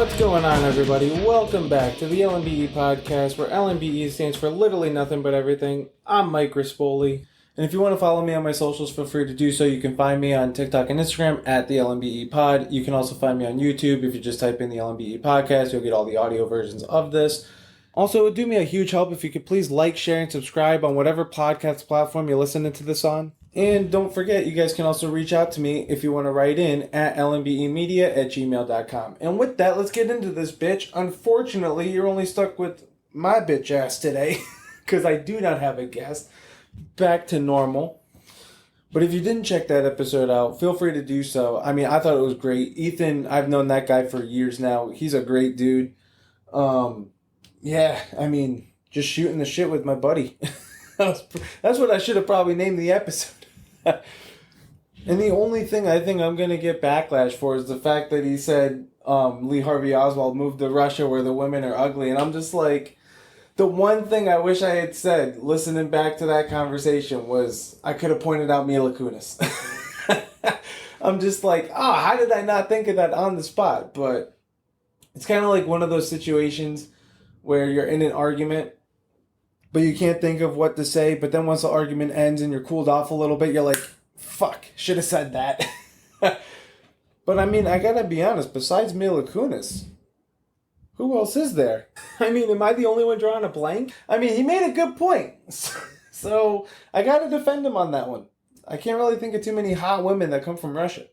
What's going on, everybody? Welcome back to the LMBE podcast, where LMBE stands for literally nothing but everything. I'm Mike Rispoli, and if you want to follow me on my socials, feel free to do so. You can find me on TikTok and Instagram at the LMBE pod. You can also find me on YouTube. If you just type in the LMBE podcast, you'll get all the audio versions of this. Also, it would do me a huge help if you could please like, share, and subscribe on whatever podcast platform you're listening to this on. And don't forget, you guys can also reach out to me if you want to write in at lmbemedia@gmail.com. And with that, let's get into this, bitch. Unfortunately, you're only stuck with my bitch ass today because I do not have a guest. Back to normal. But if you didn't check that episode out, feel free to do so. I mean, I thought it was great. Ethan, I've known that guy for years now. He's a great dude. Yeah, I mean, just shooting the shit with my buddy. That's what I should have probably named the episode. And the only thing I think I'm going to get backlash for is the fact that he said Lee Harvey Oswald moved to Russia where the women are ugly. And I'm just like, the one thing I wish I had said, listening back to that conversation, was I could have pointed out Mila Kunis. I'm just like, how did I not think of that on the spot? But it's kind of like one of those situations where you're in an argument, but you can't think of what to say. But then once the argument ends and you're cooled off a little bit, you're like, fuck, should have said that. But I mean, I gotta be honest, besides Mila Kunis, who else is there? I mean, am I the only one drawing a blank? I mean, he made a good point. So I gotta defend him on that one. I can't really think of too many hot women that come from Russia.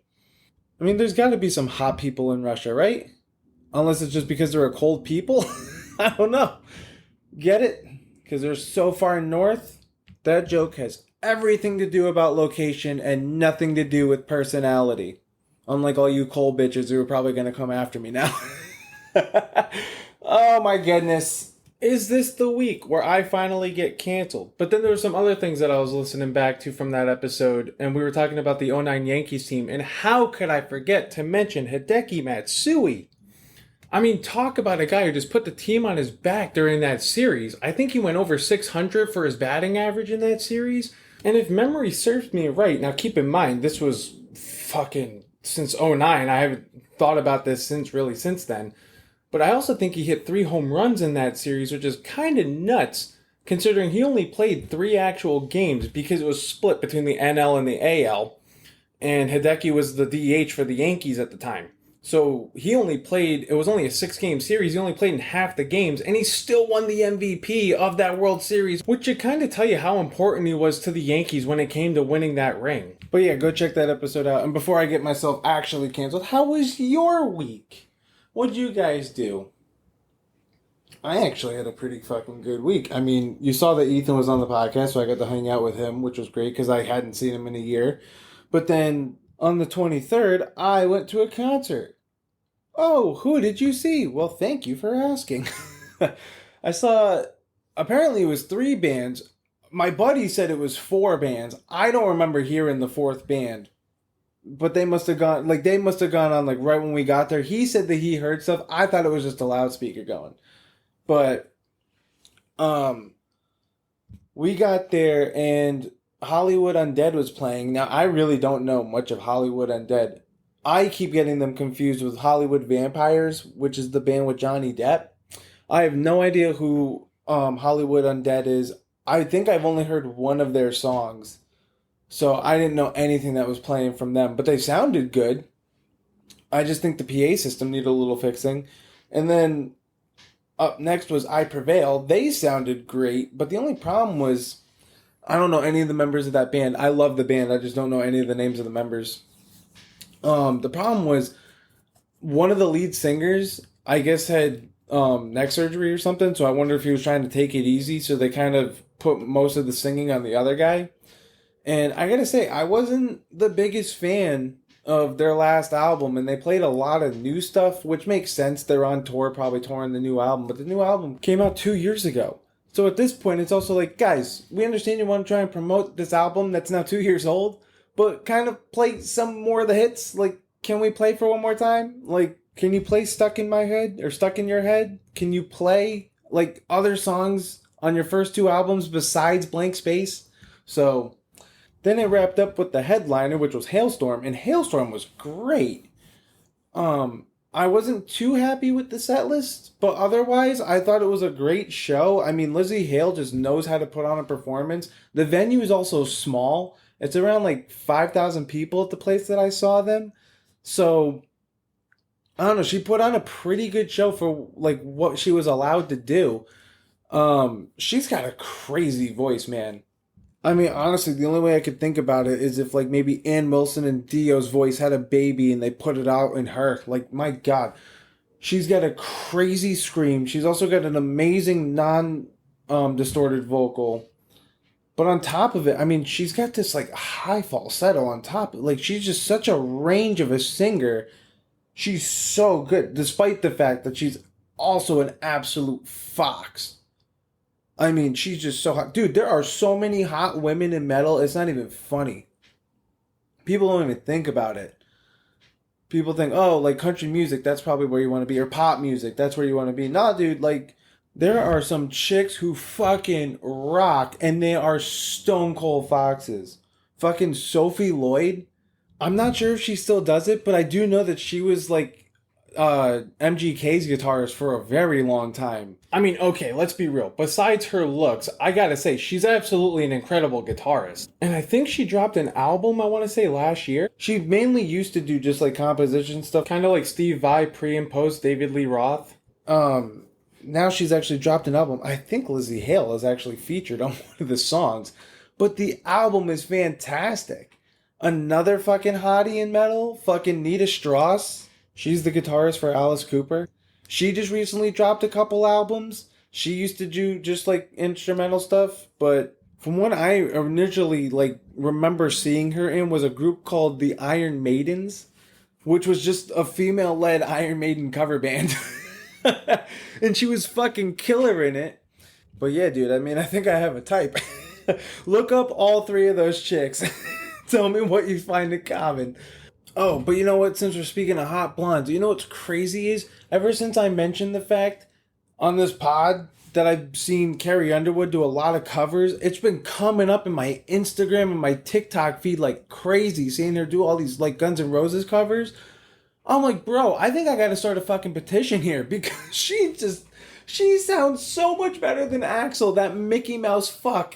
I mean, there's gotta be some hot people in Russia, right? Unless it's just because they're a cold people. I don't know. Get it? Because they're so far north. That joke has everything to do about location and nothing to do with personality. Unlike all you cold bitches who are probably going to come after me now. Oh my goodness. Is this the week where I finally get canceled? But then there were some other things that I was listening back to from that episode. And we were talking about the '09 Yankees team. And how could I forget to mention Hideki Matsui? I mean, talk about a guy who just put the team on his back during that series. I think he went over 600 for his batting average in that series. And if memory serves me right, now keep in mind, this was fucking since '09. I haven't thought about this since then. But I also think he hit 3 home runs in that series, which is kind of nuts, considering he only played 3 actual games because it was split between the NL and the AL. And Hideki was the DH for the Yankees at the time. So he only played, it was only a 6-game series, he only played in half the games, and he still won the MVP of that World Series, which should kind of tell you how important he was to the Yankees when it came to winning that ring. But yeah, go check that episode out. And before I get myself actually canceled, how was your week? What'd you guys do? I actually had a pretty fucking good week. I mean, you saw that Ethan was on the podcast, so I got to hang out with him, which was great because I hadn't seen him in a year. But then on the 23rd, I went to a concert. Oh, who did you see? Well, thank you for asking. I saw, apparently it was 3 bands. My buddy said it was 4 bands. I don't remember hearing the 4th band. But they must have gone on right when we got there. He said that he heard stuff. I thought it was just a loudspeaker going. But we got there and Hollywood Undead was playing. Now, I really don't know much of Hollywood Undead. I keep getting them confused with Hollywood Vampires, which is the band with Johnny Depp. I have no idea who Hollywood Undead is. I think I've only heard one of their songs. So I didn't know anything that was playing from them. But they sounded good. I just think the PA system needed a little fixing. And then up next was I Prevail. They sounded great. But the only problem was I don't know any of the members of that band. I love the band. I just don't know any of the names of the members. The problem was one of the lead singers, I guess, had neck surgery or something. So I wonder if he was trying to take it easy. So they kind of put most of the singing on the other guy. And I gotta say, I wasn't the biggest fan of their last album. And they played a lot of new stuff, which makes sense. They're on tour, probably touring the new album. But the new album came out 2 years ago. So at this point, it's also like, guys, we understand you want to try and promote this album that's now 2 years old. But kind of play some more of the hits. Like, can we play for one more time? Like, can you play Stuck in My Head or Stuck in Your Head? Can you play, like, other songs on your first 2 albums besides Blank Space? So then it wrapped up with the headliner, which was Hailstorm. And Hailstorm was great. I wasn't too happy with the set list, but otherwise, I thought it was a great show. I mean, Lizzie Hale just knows how to put on a performance. The venue is also small. It's around like 5,000 people at the place that I saw them. So, I don't know, she put on a pretty good show for like what she was allowed to do. She's got a crazy voice, man. I mean, honestly, the only way I could think about it is if like maybe Ann Wilson and Dio's voice had a baby and they put it out in her. Like, my God, she's got a crazy scream. She's also got an amazing non distorted vocal. But on top of it, I mean, she's got this like high falsetto on top. Like, she's just such a range of a singer. She's so good, despite the fact that she's also an absolute fox. I mean, she's just so hot. Dude, there are so many hot women in metal, it's not even funny. People don't even think about it. People think, oh, like country music, that's probably where you want to be, or pop music, that's where you want to be. Nah, dude, like, there are some chicks who fucking rock, and they are stone cold foxes. Fucking Sophie Lloyd. I'm not sure if she still does it, but I do know that she was like MGK's guitarist for a very long time. I mean, okay, let's be real. Besides her looks, I gotta say, she's absolutely an incredible guitarist. And I think she dropped an album, I wanna say, last year. She mainly used to do just like composition stuff, kind of like Steve Vai pre and post David Lee Roth. Now she's actually dropped an album. I think Lizzie Hale is actually featured on one of the songs. But the album is fantastic. Another fucking hottie in metal, fucking Nita Strauss. She's the guitarist for Alice Cooper. She just recently dropped a couple albums. She used to do just like instrumental stuff, but from what I initially like remember seeing her in was a group called the Iron Maidens, which was just a female-led Iron Maiden cover band. And she was fucking killer in it. But yeah, dude, I mean, I think I have a type. Look up all three of those chicks. Tell me what you find in common. Oh, but you know what? Since we're speaking of hot blondes, you know what's crazy is ever since I mentioned the fact on this pod that I've seen Carrie Underwood do a lot of covers, it's been coming up in my Instagram and my TikTok feed like crazy, seeing her do all these like Guns N' Roses covers. I'm like, bro, I think I gotta start a fucking petition here because she sounds so much better than Axl, that Mickey Mouse fuck.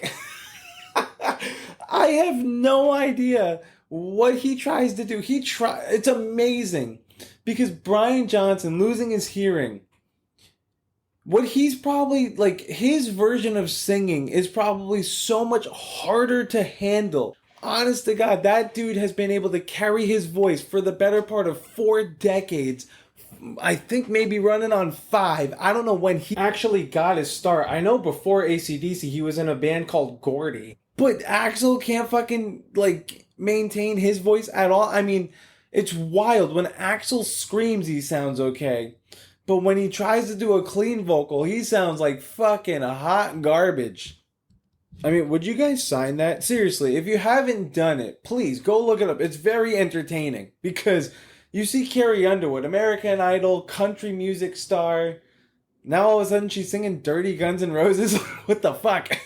I have no idea what he tries to do. It's amazing because Brian Johnson losing his hearing, what he's probably like, his version of singing is probably so much harder to handle. Honest to God, that dude has been able to carry his voice for the better part of 4 decades. I think maybe running on 5. I don't know when he actually got his start. I know before AC/DC he was in a band called Gordy. But Axl can't fucking like maintain his voice at all. I mean, it's wild. When Axl screams, he sounds okay. But when he tries to do a clean vocal, he sounds like fucking hot garbage. I mean, would you guys sign that? Seriously, if you haven't done it, please go look it up. It's very entertaining because you see Carrie Underwood, American Idol, country music star. Now all of a sudden she's singing Dirty Guns N' Roses. What the fuck?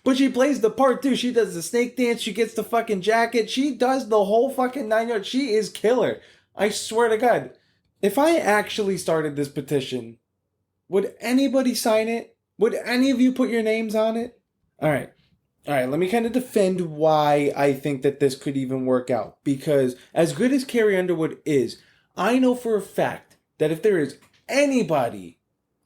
But she plays the part too. She does the snake dance. She gets the fucking jacket. She does the whole fucking 9 yards. She is killer. I swear to God. If I actually started this petition, would anybody sign it? Would any of you put your names on it? All right. Let me kind of defend why I think that this could even work out. Because as good as Carrie Underwood is, I know for a fact that if there is anybody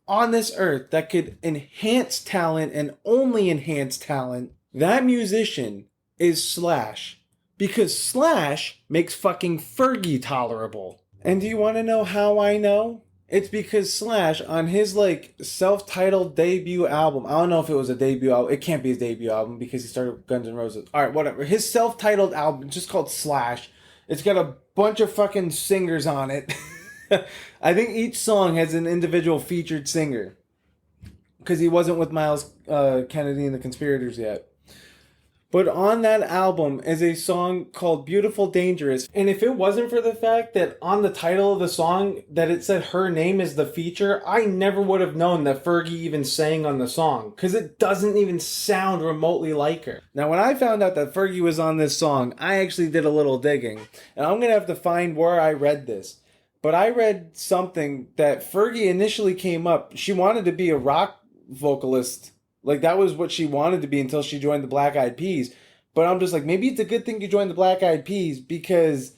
on this earth that could enhance talent and only enhance talent, that musician is Slash. Because Slash makes fucking Fergie tolerable. And do you want to know how I know? It's because Slash, on his like self-titled debut album, I don't know if it was a debut album, it can't be his debut album because he started with Guns N' Roses. Alright, whatever. His self-titled album, just called Slash, it's got a bunch of fucking singers on it. I think each song has an individual featured singer. Because he wasn't with Miles Kennedy and the Conspirators yet. But on that album is a song called Beautiful Dangerous. And if it wasn't for the fact that on the title of the song that it said her name is the feature, I never would have known that Fergie even sang on the song. Because it doesn't even sound remotely like her. Now when I found out that Fergie was on this song, I actually did a little digging. And I'm going to have to find where I read this. but I read something that Fergie initially came up. She wanted to be a rock vocalist. Like, that was what she wanted to be until she joined the Black Eyed Peas. But I'm just like, maybe it's a good thing you joined the Black Eyed Peas because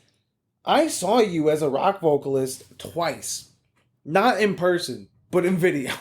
I saw you as a rock vocalist twice. Not in person, but in video.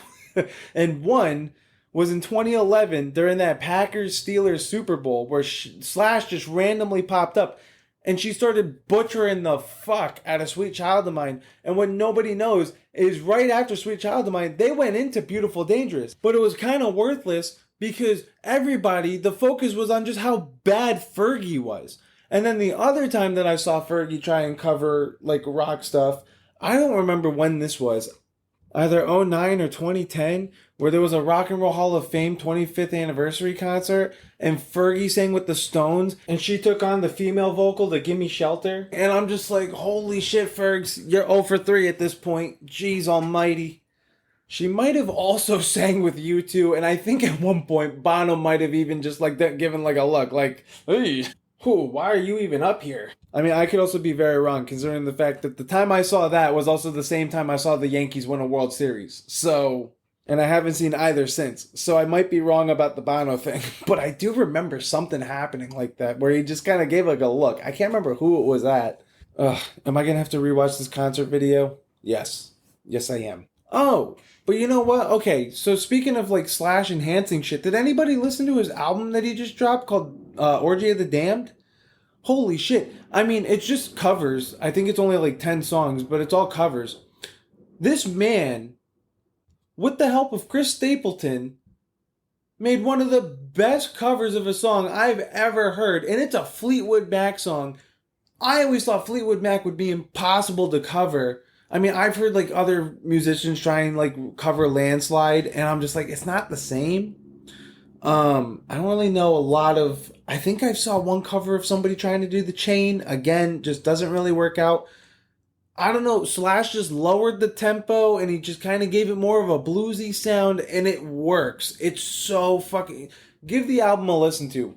And one was in 2011 during that Packers-Steelers Super Bowl where Slash just randomly popped up and she started butchering the fuck out of Sweet Child of Mine. And what nobody knows is right after Sweet Child of Mine, they went into Beautiful Dangerous. But it was kind of worthless because the focus was on just how bad Fergie was. And then the other time that I saw Fergie try and cover like rock stuff, I don't remember when this was. Either 2009 or 2010, where there was a Rock and Roll Hall of Fame 25th anniversary concert, and Fergie sang with the Stones, and she took on the female vocal to Gimme Shelter. And I'm just like, holy shit, Fergs, you're 0 for 3 at this point. Jeez almighty. She might have also sang with U2, and I think at one point, Bono might have even just like that, given like a look, like, hey, why are you even up here? I mean, I could also be very wrong, considering the fact that the time I saw that was also the same time I saw the Yankees win a World Series. So, and I haven't seen either since. So I might be wrong about the Bono thing, but I do remember something happening like that, where he just kind of gave like a look. I can't remember who it was at. Ugh, am I going to have to rewatch this concert video? Yes. Yes, I am. Oh, but you know what? Okay, so speaking of like Slash enhancing shit, did anybody listen to his album that he just dropped called Orgy of the Damned? Holy shit. I mean, it's just covers. I think it's only like 10 songs, but it's all covers. This man, with the help of Chris Stapleton, made one of the best covers of a song I've ever heard, and it's a Fleetwood Mac song. I always thought Fleetwood Mac would be impossible to cover. I mean, I've heard like other musicians try and like cover Landslide, and I'm just like, it's not the same. I don't really know a lot of, I think I saw one cover of somebody trying to do The Chain. Again, just doesn't really work out. I don't know, Slash just lowered the tempo and he just kind of gave it more of a bluesy sound, and it works. It's so fucking, give the album a listen to.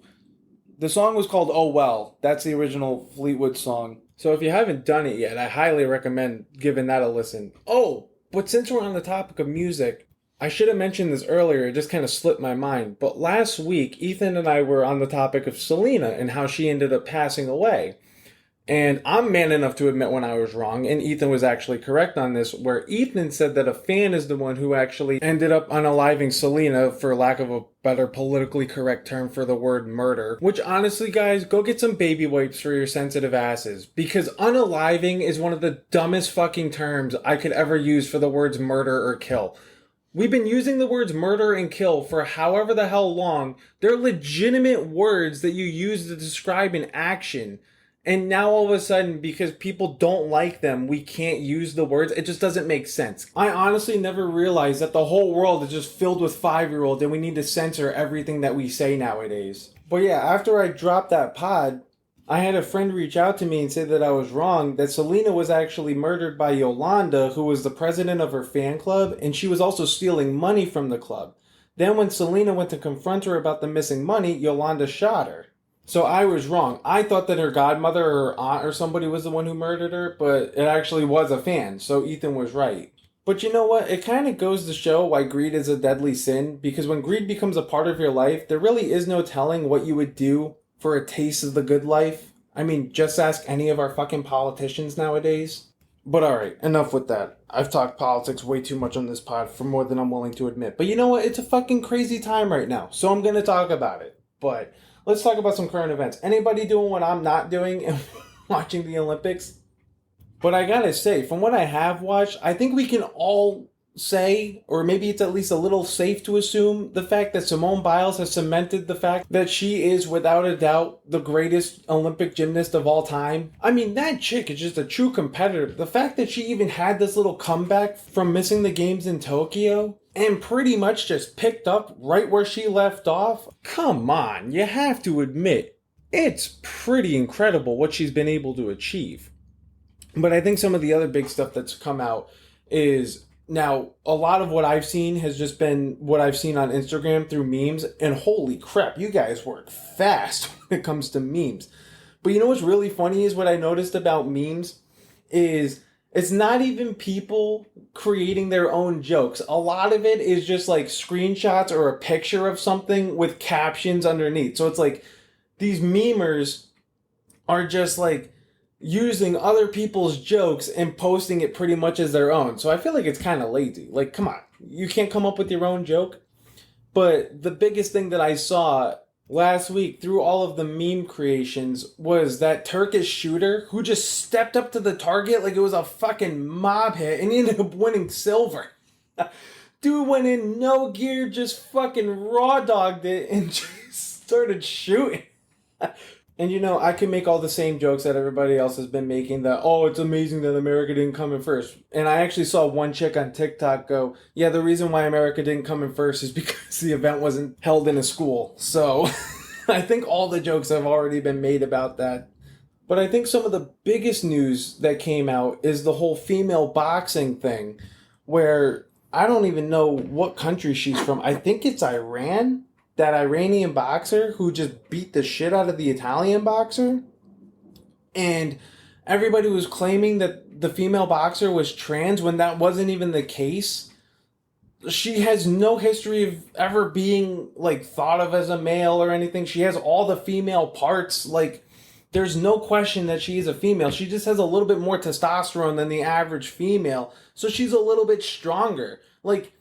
The song was called Oh Well. That's the original Fleetwood song. So if you haven't done it yet, I highly recommend giving that a listen. Oh, but since we're on the topic of music, I should have mentioned this earlier, it just kind of slipped my mind. But last week, Ethan and I were on the topic of Selena and how she ended up passing away. And I'm man enough to admit when I was wrong, and Ethan was actually correct on this, where Ethan said that a fan is the one who actually ended up unaliving Selena, for lack of a better politically correct term for the word murder. Which honestly, guys, go get some baby wipes for your sensitive asses, because unaliving is one of the dumbest fucking terms I could ever use for the words murder or kill. We've been using the words murder and kill for however the hell long. They're legitimate words that you use to describe an action. And now all of a sudden, because people don't like them, we can't use the words. It just doesn't make sense. I honestly never realized that the whole world is just filled with 5-year-olds and we need to censor everything that we say nowadays. But yeah, after I dropped that pod, I had a friend reach out to me and say that I was wrong, that Selena was actually murdered by Yolanda, who was the president of her fan club, and she was also stealing money from the club. Then when Selena went to confront her about the missing money, Yolanda shot her. So I was wrong. I thought that her godmother or her aunt or somebody was the one who murdered her, but it actually was a fan, so Ethan was right. But you know what? It kind of goes to show why greed is a deadly sin, because when greed becomes a part of your life, there really is no telling what you would do for a taste of the good life. I mean, just ask any of our fucking politicians nowadays. But alright, enough with that. I've talked politics way too much on this pod for more than I'm willing to admit. But you know what? It's a fucking crazy time right now, so I'm gonna talk about it. But let's talk about some current events. Anybody doing what I'm not doing and watching the Olympics? But I gotta say, from what I have watched, I think we can all say, or maybe it's at least a little safe to assume, the fact that Simone Biles has cemented the fact that she is, without a doubt, the greatest Olympic gymnast of all time. I mean, that chick is just a true competitor. The fact that she even had this little comeback from missing the games in Tokyo and pretty much just picked up right where she left off. Come on, you have to admit, it's pretty incredible what she's been able to achieve. But I think some of the other big stuff that's come out is, now, a lot of what I've seen has just been what I've seen on Instagram through memes, and holy crap, you guys work fast when it comes to memes. But you know what's really funny is what I noticed about memes is It's not even people creating their own jokes. A lot of it is just like screenshots or a picture of something with captions underneath. So it's like these memers are just like using other people's jokes and posting it pretty much as their own. So I feel like it's kind of lazy. Like, come on, you can't come up with your own joke? But the biggest thing that I saw last week through all of the meme creations was that Turkish shooter who just stepped up to the target like it was a fucking mob hit and he ended up winning silver. Dude went in no gear, just fucking raw dogged it and just started shooting. And I can make all the same jokes that everybody else has been making that, oh, it's amazing that America didn't come in first. And I actually saw one chick on TikTok go, yeah, the reason why America didn't come in first is because the event wasn't held in a school. So I think all the jokes have already been made about that. But I think some of the biggest news that came out is the whole female boxing thing, where I don't even know what country she's from. I think it's Iran. That Iranian boxer who just beat the shit out of the Italian boxer. And everybody was claiming that the female boxer was trans when that wasn't even the case. She has no history of ever being like thought of as a male or anything. She has all the female parts. Like, there's no question that she is a female. She just has a little bit more testosterone than the average female. So she's a little bit stronger. Like,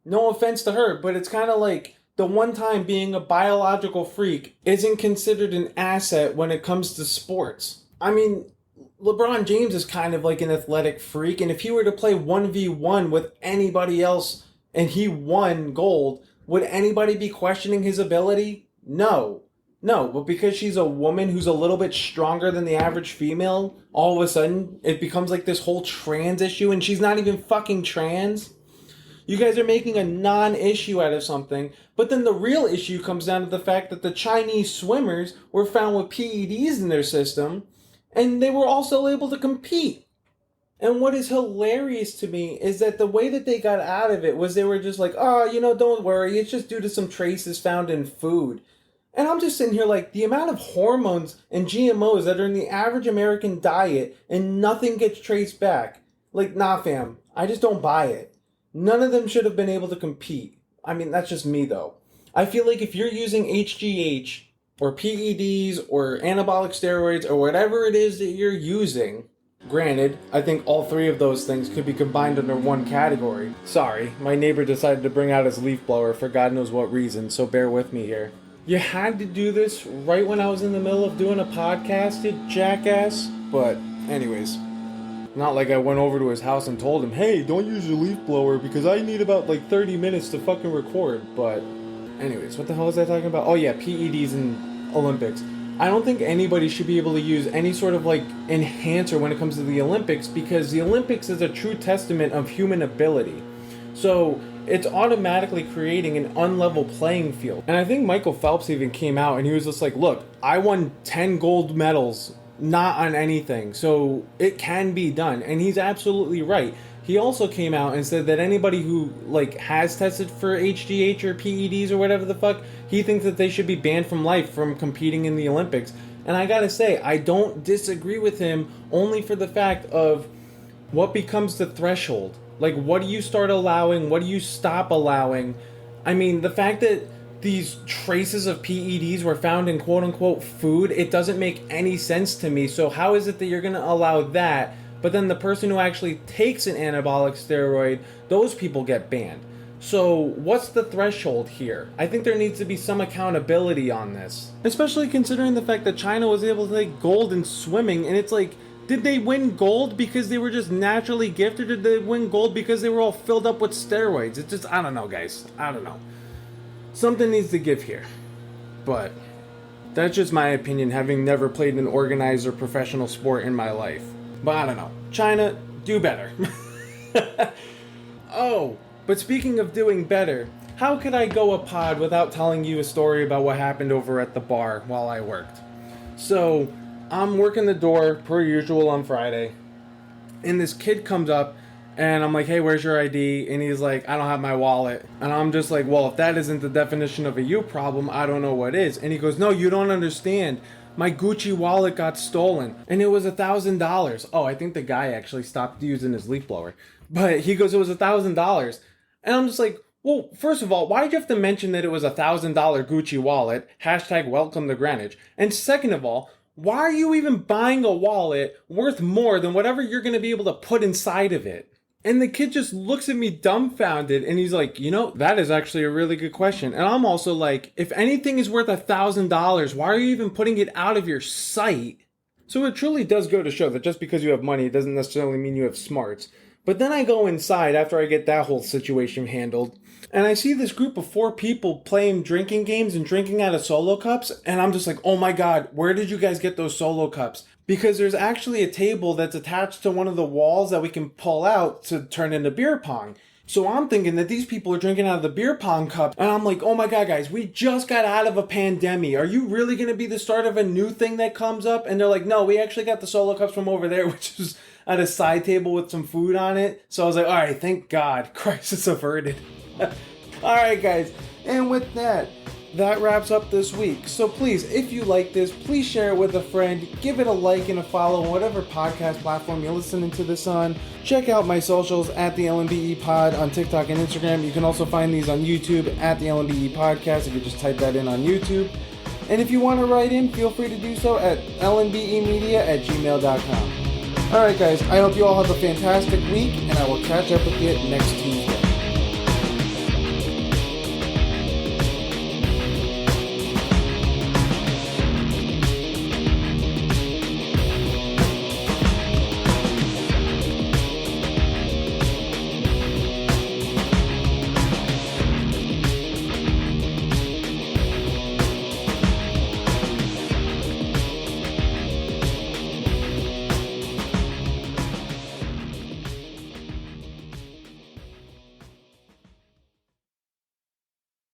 no offense to her, but it's kind of like the one time being a biological freak isn't considered an asset when it comes to sports. I mean, LeBron James is kind of like an athletic freak, and if he were to play 1v1 with anybody else and he won gold, would anybody be questioning his ability? No. No, but because she's a woman who's a little bit stronger than the average female, all of a sudden it becomes like this whole trans issue, and she's not even fucking trans. You guys are making a non-issue out of something, but then the real issue comes down to the fact that the Chinese swimmers were found with PEDs in their system, and they were also able to compete. And what is hilarious to me is that the way that they got out of it was they were just like, oh, don't worry, it's just due to some traces found in food. And I'm just sitting here like, the amount of hormones and GMOs that are in the average American diet and nothing gets traced back. Like, nah, fam, I just don't buy it. None of them should have been able to compete. I mean, that's just me, though. I feel like if you're using HGH or PEDs or anabolic steroids or whatever it is that you're using, granted, I think all three of those things could be combined under one category. Sorry, my neighbor decided to bring out his leaf blower for God knows what reason, so bear with me here. You had to do this right when I was in the middle of doing a podcast, you jackass. But anyways, not like I went over to his house and told him, hey, don't use your leaf blower because I need about 30 minutes to fucking record. But anyways, what the hell was I talking about? Oh yeah, PEDs and Olympics. I don't think anybody should be able to use any sort of enhancer when it comes to the Olympics, because the Olympics is a true testament of human ability. So it's automatically creating an unlevel playing field. And I think Michael Phelps even came out and he was just like, look, I won 10 gold medals not on anything, so it can be done. And he's absolutely right. He also came out and said that anybody who has tested for HGH or PEDs or whatever the fuck, he thinks that they should be banned from life from competing in the Olympics. And I gotta say, I don't disagree with him, only for the fact of what becomes the threshold. What do you start allowing? What do you stop allowing? I mean, the fact that these traces of PEDs were found in quote-unquote food, it doesn't make any sense to me. So how is it that you're going to allow that, but then the person who actually takes an anabolic steroid, those people get banned? So what's the threshold here? I think there needs to be some accountability on this. Especially considering the fact that China was able to take gold in swimming, and it's like, did they win gold because they were just naturally gifted, or did they win gold because they were all filled up with steroids? It's just, I don't know, guys. I don't know. Something needs to give here. But that's just my opinion, having never played an organized or professional sport in my life. But I don't know. China, do better. Oh, but speaking of doing better, how could I go a pod without telling you a story about what happened over at the bar while I worked? So, I'm working the door per usual on Friday, and this kid comes up, and I'm like, hey, where's your ID? And he's like, I don't have my wallet. And I'm just like, well, if that isn't the definition of a you problem, I don't know what is. And he goes, no, you don't understand. my Gucci wallet got stolen and it was $1,000. Oh, I think the guy actually stopped using his leaf blower. But he goes, it was $1,000. And I'm just like, well, first of all, why'd you have to mention that it was $1,000 Gucci wallet? Hashtag welcome to Greenwich. And second of all, why are you even buying a wallet worth more than whatever you're going to be able to put inside of it? And the kid just looks at me dumbfounded and he's like, that is actually a really good question. And I'm also like, if anything is worth $1,000, why are you even putting it out of your sight? So it truly does go to show that just because you have money, it doesn't necessarily mean you have smarts. But then I go inside after I get that whole situation handled, and I see this group of 4 people playing drinking games and drinking out of Solo cups, and I'm just like, oh my god, where did you guys get those Solo cups? Because there's actually a table that's attached to one of the walls that we can pull out to turn into beer pong. So I'm thinking that these people are drinking out of the beer pong cup, and I'm like, oh my god, guys, we just got out of a pandemic. Are you really going to be the start of a new thing that comes up? And they're like, no, we actually got the Solo cups from over there, which is at a side table with some food on it. So I was like, all right, thank God, crisis averted. All right, guys, and with that wraps up this week. So please, if you like this, please share it with a friend. Give it a like and a follow on whatever podcast platform you're listening to this on. Check out my socials at the LMBE Pod on TikTok and Instagram. You can also find these on YouTube at the LMBE Podcast if you just type that in on YouTube. And if you want to write in, feel free to do so at lmbemedia@gmail.com. Alright guys, I hope you all have a fantastic week, and I will catch up with you next Tuesday.